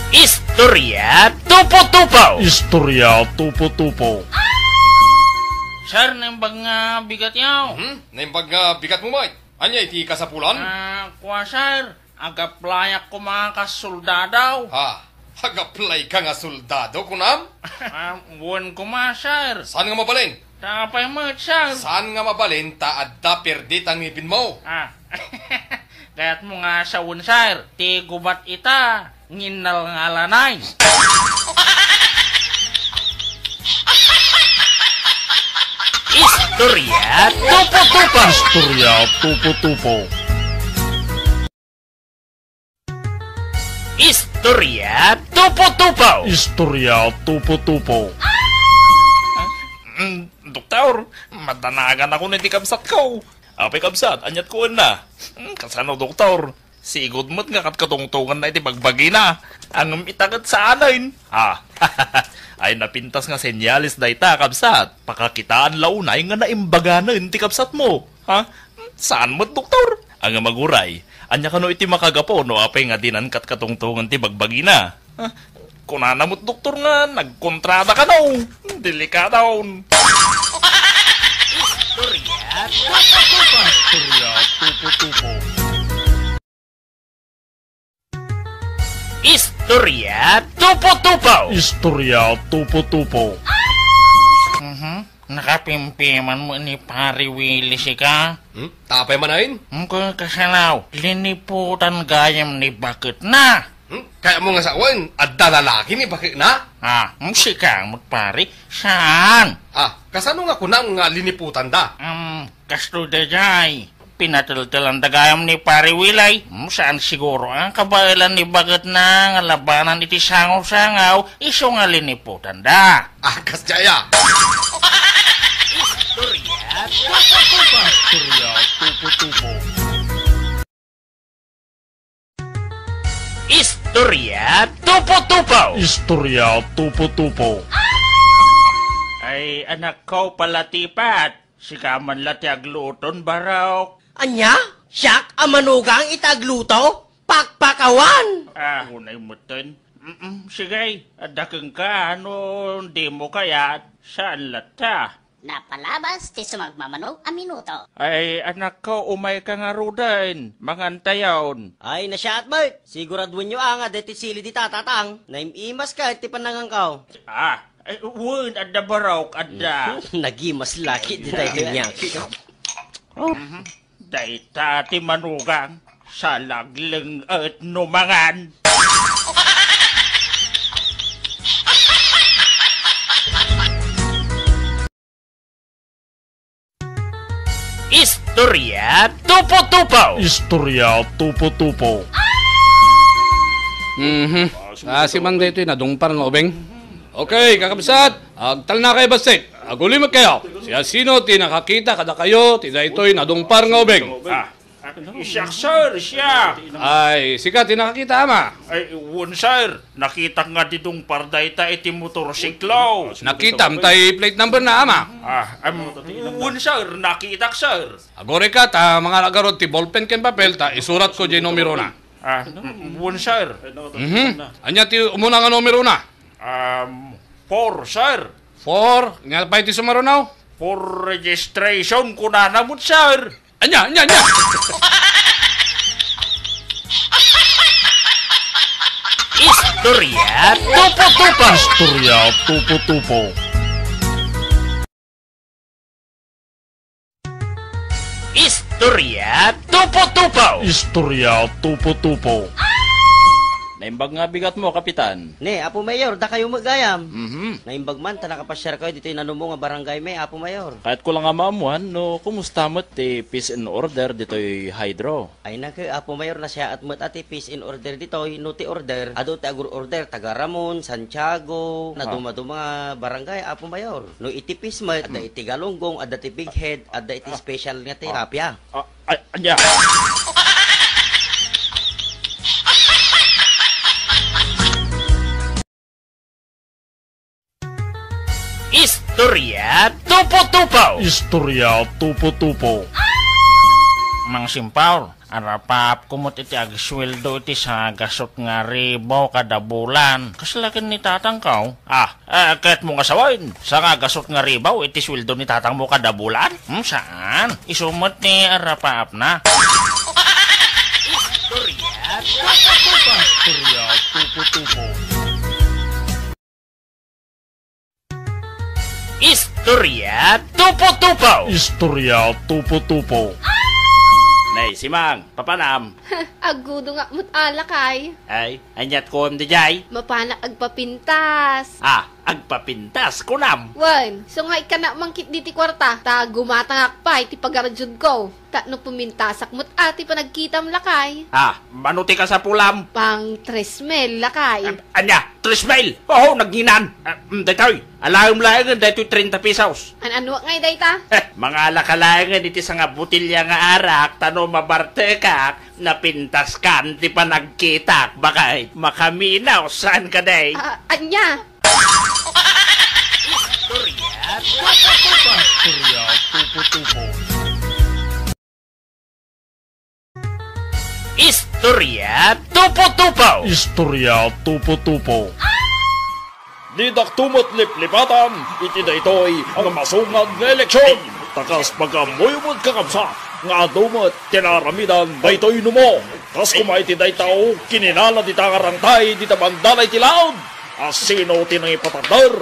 Istorya Tupo-Tupo. Istorya Tupo-Tupo. Sir, naimbag nga bigat yaw. Naimbag nga bigat mo, Mike. Anya iti kasapulan? Kuha, sir. Agaplayak ko mga kasuldadaw. Hag-apply ka nga soldado, kunam? Buwan ko ma, sir. Saan nga mabalin? Tapay mo, sir. Saan nga mabalin ta adda perdit ang ngipin mo? Kaya't mo nga sa sir. Ti gubat ita. Nginal nga lanay. Istorya Tupo-Tupo. Istorya Tupo-Tupo. Istorya Tupo-Tupo. Istorya Tupo-Tupo. Doktor, madanagan ako na ti kabsat ko. Apay kabsat, anyat ko na. Kasano doktor? Sigod mo't nga katkatungtungan na iti bagbagi na. Ang itagat sa anayin. Ay napintas nga senyalis da ita, kabsat. Pakakitaan launay nga naimbaganan ti kabsat mo. Saan mo't doktor? Ang maguray. Anya kano iti makagapo no apay nga dinankat katungtungan ti bagbagi na. Kunana mo't doktor nga nagkontrata ka no. Delikadaon. Istorya Tupo-Tupo. Istorya Tupo-Tupo. Istorya Tupo-Tupo. Istorya Tupo-Tupo. Nakapimpiman mo ni Pari Willis ka? Tapay manahin? Kung kasalaw, liniputan gayam ni bakit na? Kaya mo nga sa uwan, adda lalaki ni bakit na? Musikang magpari, saan? Kasano nga kunang nga liniputan da? Kasto da jay. Pinataltalan da gayam ni Pari Wilay. Saan siguro ang kabailan ni bakit na nga labanan iti sangaw-sangaw, iso nga liniputan da. Kasjaya. Istorya Tupo-Tupo. Istorya Tupo-Tupo. Istorya Tupo-Tupo. Istorya Tupo-Tupo. Ay, anak ko pala tipat. Si kaman lati agluton barok. Anya? Siyak amanugang itagluto? Pakpakawan! Hunay mo ton. Sige, adakang ka, di mo kaya saan lata? Napalabas ti sumagmamanog a minuto. Ay, anak ko, umay ka nga rudan. Mangantayaw. Ay, nasyat Bert. Siguraduin nyo nga deti sili di tatatang. Naimimas ka, ti panangang kaw. Ay, wun, adda barok, adda. Nagimas laki di tayo ganyan. Dayta ti manugang, salagling at numangan. Istorya Tupo-Tupo. Istorya Tupo-Tupo. Si Manda ito nadungpar ng obeng. Okay, kakabsat. Agtal na kayo basit. Agulimag kayo. Siya sino ti nakakita kada kayo. Tida ito'y nadungpar ng obeng. Siyak, sir, siyak. Ay, sika ti nakakita ama. Ay, wun, sir. Nakita nga ditong pardayta iti motorsiklo. Nakita tay plate number na ama. Wun, sir. Nakita, sir. Agore ka ta mga lagarot ti ballpen ken papel ta isurat ko di numero na. Wun, sir. Anya ti umuna nga numero na. 4, sir. 4, nga pa iti sumarunaw. For registration ko na namon, sir. Anya. Istorya Tupo-Tupo. Istorya Tupo-Tupo. Istorya Tupo-Tupo. Istorya Tupo-Tupo. Naimbag nga bigat mo, kapitan. Ne, Apo Mayor, da kayo magayam. Naimbag man, ta nakapasyar kayo dito yung nanumo nga barangay may, Apo Mayor. Kahit ko lang nga maamuhan, no, kumusta mo ti peace and order dito yung hydro? Ay nake, Apo Mayor na siya at mat ati peace in order dito, nuti order. Ado ti agur order, taga Ramon, Santiago, na dumaduma barangay, Apo Mayor. No iti peace mat, ada iti galunggong, ada ti big head, ada iti special nga terapya. Anya. Istorya Tupo-Tupo. Istorya Tupo-Tupo. Mang Simpaw, Arapap kumot iti agsweldo iti sa gasot nga ribaw kada bulan. Kaslakin ni tatang kaw. Kahit mo nga sawain. Sa nga gasot nga ribaw iti sweldo ni tatang mo kada bulan? Saan? Isumot ni arapap na. Istorya tupo-tupo. Istorya tupo-tupo. Istorya tupo-tupo. Nay, simang, papanam. Agudo nga mo't alakay. Ay, anyat ko di jay. Mapanak agpapintas. Agpapintas, kunam. Wan, so nga ka na mangkit di ti kwarta. Ta gumatangak pa iti pagarjud ko. Ta no pumintasak mo't ati pa nagkitam lakay. Manuti ka sa pulam. Pang 3,000 lakay. Anya, 3,000. Oo, nagginan. Daytoy, alayom layangan daytoy 30 pesos. Ano ngay dayta? Mga alakalayangan iti sa nga butilya nga arak, tano mabarte ka, napintas kan, di pa nagkitak, bakay makaminaw, saan ka day? Anya? Istorya tupo-tupo. Istorya tupo-tupo. Istorya tupo-tupo. Didak tumot liplipatan, iti daytoy ang masungag nga eleksyon. Takas pagkamuyumod kakabsa, nga dumot tinaramidan daytoy numo. Kas kumay ti daytao, kininala di tangarangtay, di tabandalay ti laod. Asino tinang ipatagdar?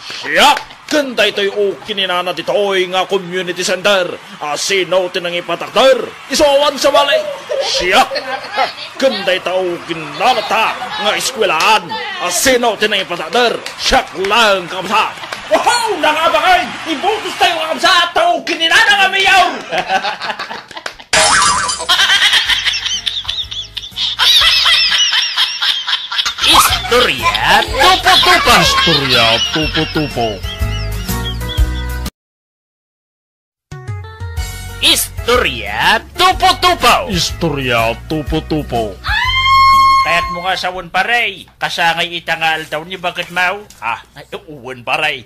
Siya! Kanda ito'y kininana dito'y nga community center. Asino tinang ipatakdar? Isowan sa balay. Siya! Kanda ito'y kinalata nga eskwelaan. Asino tinang ipatakdar? Siya lang kamsa. Wow! Nakabakay! Ibutos tayo kamsa at tayo kininana nga mayaw! Istorya tupo-tupo. Istorya tupo-tupo. Istorya tupo-tupo. Istorya tupo-tupo. Kaya't mo nga sawon paray, kasangay itangal daw ni bakit mau? Ay, uwan paray.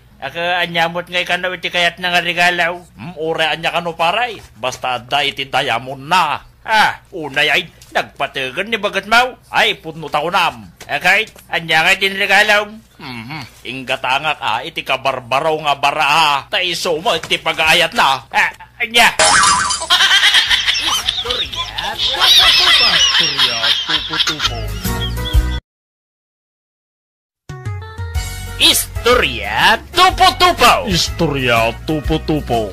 Anyamot ngay kanaw iti kayat na nga regalaw. Ura anya kano paray, basta da iti dayamon na. Unay ay, nagpatagan ni bakit mau? Ay, punot ako nam. Kahit, anya nga iti regalaw. Ingatangak iti kabarbaraw nga bara taiso mo iti pag-aayat na. Anya! Istorya tupo-tupo. Istorya tupo-tupo. Istorya tupo-tupo.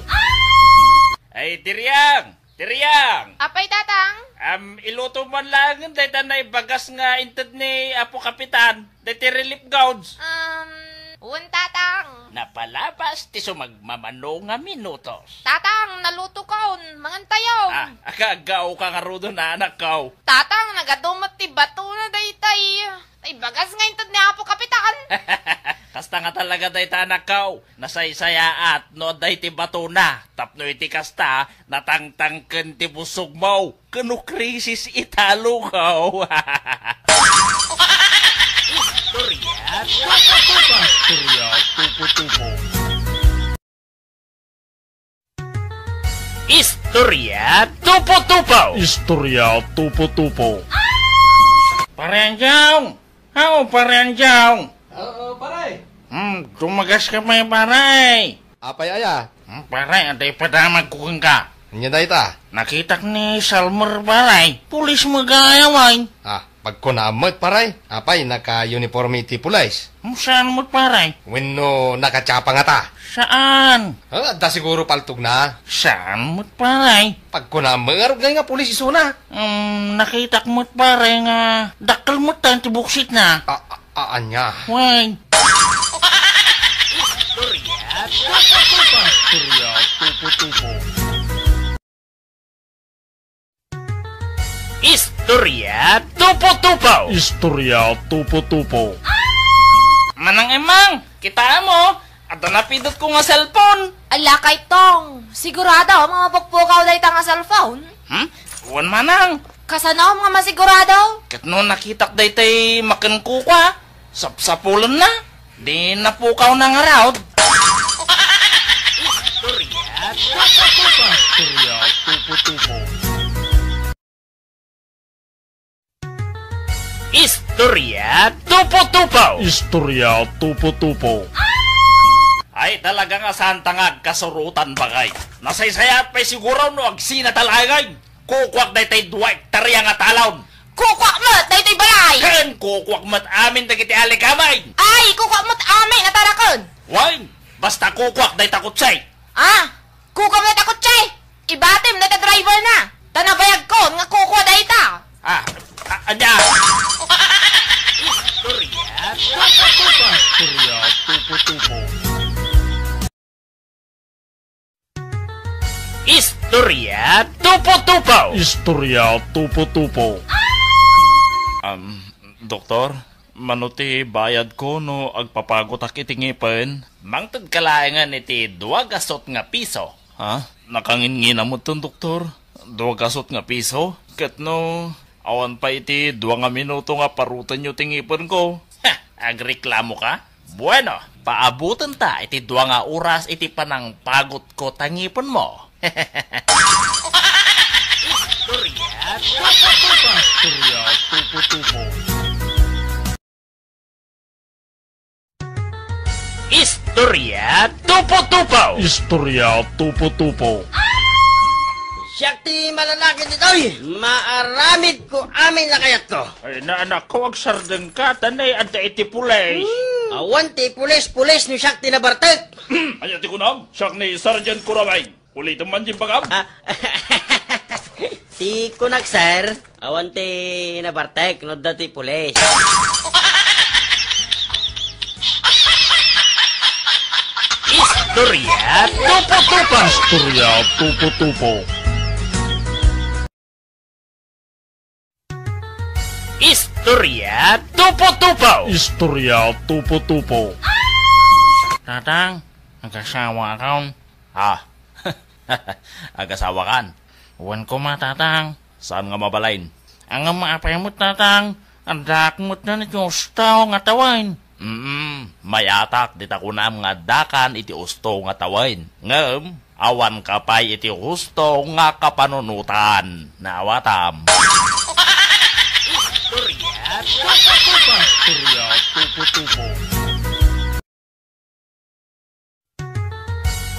Ay, Tiryang! Tiryang! Apay tatang? Iluto man lang dahil na bagas nga intad ni Apo Kapitan. Dahil relief gauds. Un tatang. Napalabas ti sumagmamano nga minutos. Tatang, naluto kaon, mangantayaw. Akagaw ka nga rudo na anak kaw. Tatang, nagadumot ti bato na daytay. Ay bagas nga intad ni Apo Kapitan. Kasta nga talaga day anak kaw. Nasaysaya at no day ti bato na. Tapno iti kasta, natangtangken ti busog mo. Kano krisis italo kaw. Istorya tupo-tupo. Istorya tupo-tupo. Istorya tupo-tupo. Parenjong! Parenjong! Paray. Tumagas ka may paray. Apay aya. Paray, atay padamag kukang ka. Anya dayta. Nakita ni Salmer paray. Pulis magayaway. Pagkunamot paray. Apay, naka-uniforme ti pulis. Saan mo paray? Wenno nakachapa nga ta. Saan? Da siguro paltog na. Saan mo paray? Pagkunamot nga pulis isuna. Nakita mo paray nga dakal mo tan ti buksit na. Anya. Why? Istorya tupo-tupo. Istorya tupo-tupo. Istorya tupo-tupo. Manang emang, kita mo. At napindot ko nga cellphone. Ala kay tong, sigurado mga pagpukaw dayta nga cellphone. Uwan manang. Kasano mga masigurado? Kat no nakitak daytay makin kuka. Sapsapulan na. Di napukaw na nga raw. Istorya tupo-tupo. Istorya Tupo-Tupo. Istorya Tupo-Tupo. Ay talaga nga santangag kasurutan bagay. Nasaysayat pa siguro no agsina talagay. Kukwak day tay 2 hektarya nga talon. Kukwak mo, daytoy balay! Kan kukwak mat amin dagiti alikamay. Ay, kukwak mo't amay, natarakon! Wine, basta kukwak day takutsay. Ah, kukwak mo't akot chay! Ibatim na driver na! Tanabayag ko, nga kukwa dayta! Anya. Istorya Tupo-Tupo. Istorya Tupo-Tupo. Istorya Tupo-Tupo. Doktor, manuti bayad ko no agpapagot ak itingipin. Mangtod kalayangan iti 2 gasot nga piso. Ha? Nakangin mo ton, doktor? 2 gasot nga piso? Kat no, awan pa iti 2 nga minuto nga parutan nyo tingipin ko. Ha, agreklamo ka? Bueno, paabutan ta iti 2 nga oras iti panang pagot ko tangipon mo. Istorya Tupo-Tupo. Istorya Tupo-Tupo. Istorya Tupo-Tupo. Istorya Tupo-Tupo. Siyakti malalaki ditoy, maaramid ko amin na kayat ko. Ay naanak ko, ag sardeng ka, tanay, anta iti pulis. Awan ti pulis-pulis ni Siyakti na bartek. Ayati ko na, siyak ni Sergeant Kuramay. Ulitin man din pagam. Ti kunak sir, awan ti na bartek, no dati pulis. Istorya Tupo-Tupo. Istorya Tupo-Tupo. Istorya Tupo-Tupo. Istorya Tupo-Tupo. Tatang, nag-asawa ka. Agasawa kan. Uwan ko matatang. Saan nga mabalain? Ang maapay mo tatang. Ang dakmot na ni Gusto nga tawain. May atak dita ko na nga dakan iti usto nga tawain. Ngem, awan kapay iti usto nga kapanunutan. Naawatam. Istorya Tupo-Tupo.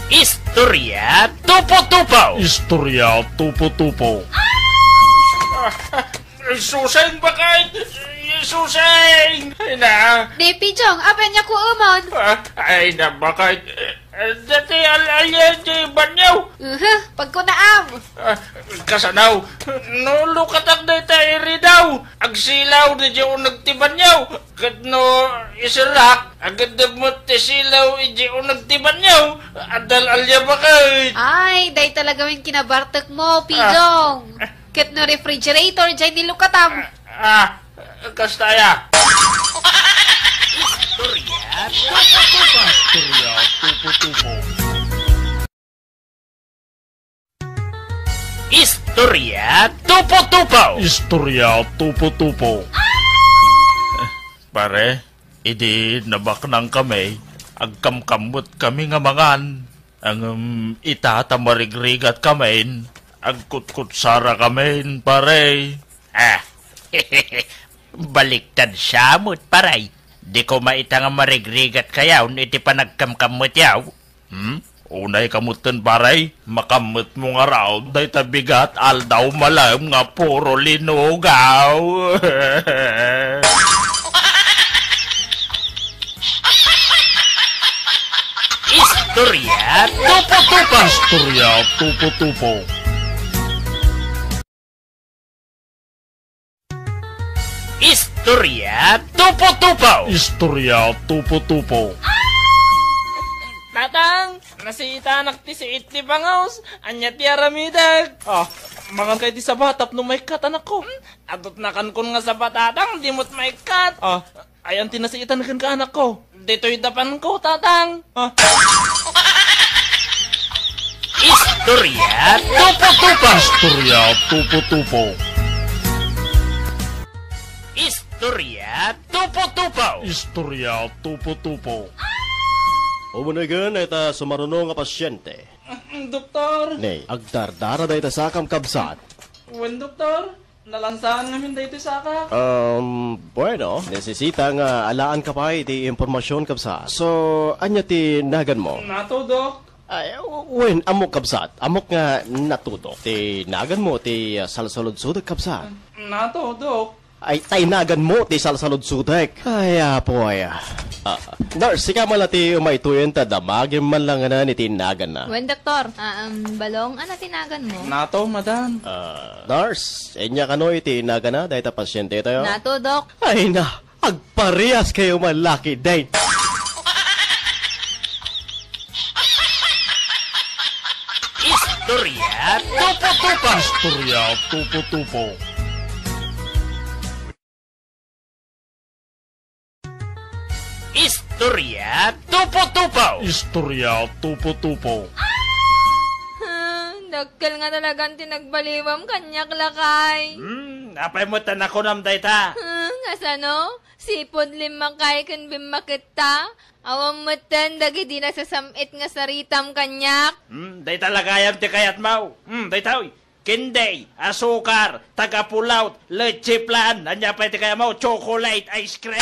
Istorya Tupo-Tupo. Istorya Tupo-Tupo. Istorya Tupo-Tupo. Suseng bakit? Suseng! Ay na! Di, Pijong, apan niya ko umon. Ay na bakit? Dati alalyan di banyaw. Pag ko naam. Kasanaw, nulukatak na tayo daw. Agsilaw di yung nagtibanyaw. Kat no isirak, agad nagmut silaw di yung nagtibanyaw. Adal alya bakit? Ay, day talaga yung kinabartek mo, Pijong. Kit no refrigerator, dyan nilukatam. Kastaya. Istorya Tupo-Tupo. Istorya Tupo-Tupo. Istorya Tupo-Tupo. Pare, idi nabaknang kami. Agkamkamot kami nga mangan. Ang itatamarigrigat kami. Agkutkut-sara kami, pare. Baliktad samot, paray. Di ko maita nga marigrigat kayaw, iti pa nagkamkamot yaw. Unay kamutan, pare. Makamot mo nga raw. Day tabigat, aldaw malam nga puro linugaw. Istorya Tupo-Tupo. Istorya Tupo-Tupo. Istorya Tupo-Tupo. Istorya Tupo-Tupo. Tatang, nasita nakti si iti bangaws, anya ti aramidag. Mangan kay di sa batap no may kat anak ko. Adot na kankon nga sa batatang, di mo't may kat. Ayan tinasiitan kan ka anak ko. Dito'y dapan ko, tatang. Istorya Tupo-Tupo. Istorya Tupo-Tupo. Istorya Tupo-Tupo. Istorya Tupo-Tupo. Umunagan ay ta sumarunong nga pasyente. Doktor, Nay, agdardara day ta sa kabsat. wan doktor, nalansahan namin dito sa ka. Bueno, nesesita nga alaan ka pa iti impormasyon kabsat. So, anya ti nagan mo? Nato, Dok. Ay, wen, amok kabsat. Amok nga natuto. Ti nagan mo ti salsalod sudak kabsat. Nato, Dok. Ay, nagan mo ti salsalod sudak. Ay, apoy. Nurse, sika mala ti umaytuyen ta damagin man lang na ni tinagan na. Wen, doktor. Balong, ano tinagan mo? Nato, madam. Nurse, enya kano iti nagan na dahil ta pasyente tayo? Nato, dok. Ay na, agparehas kayo malaki dahil. Istorya tupo-tupo. Istorya tupo-tupo. Istorya tupo-tupo. Istorya tupo-tupo. Dakkel nga talagang tinagbaliwam kanyak lakay. Apay mo tanako nam dayta. Kasano? Sipod limang kay kun bimakita. Awam matan dagiti na sasamit nga saritam kanyak. Dayta lagayam ti kayat mau. Dayta oy. Kinday, asukar, tagapulaut, leche plan, anya pa ti kaya mau, chocolate ice cream.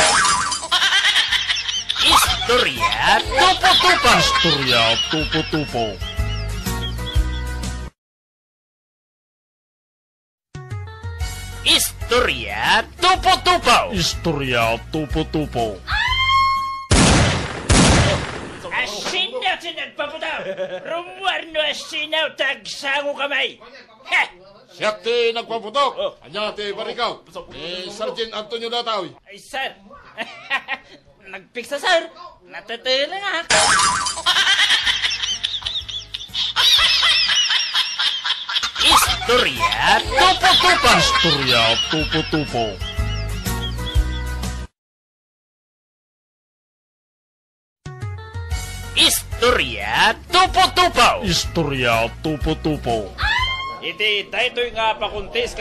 Istorya tupo-tupo. Istorya tupo-tupo. Istorya tupo-tupo. Istorya tupo-tupo. Asinaw si nagpaputaw. Rumuarno asinaw tagsango kamay. Siya ti nagpaputok. Anya ti barikaw. Sergeant Antonio Dataw. Ay, sir. Nagpiksa, sir. Natatila nga. Istorya tupo-tupo. Istorya tupo-tupo. Istorya tupo-tupo. Istorya tupo-tupo. Iti, daytoy nga pakuntis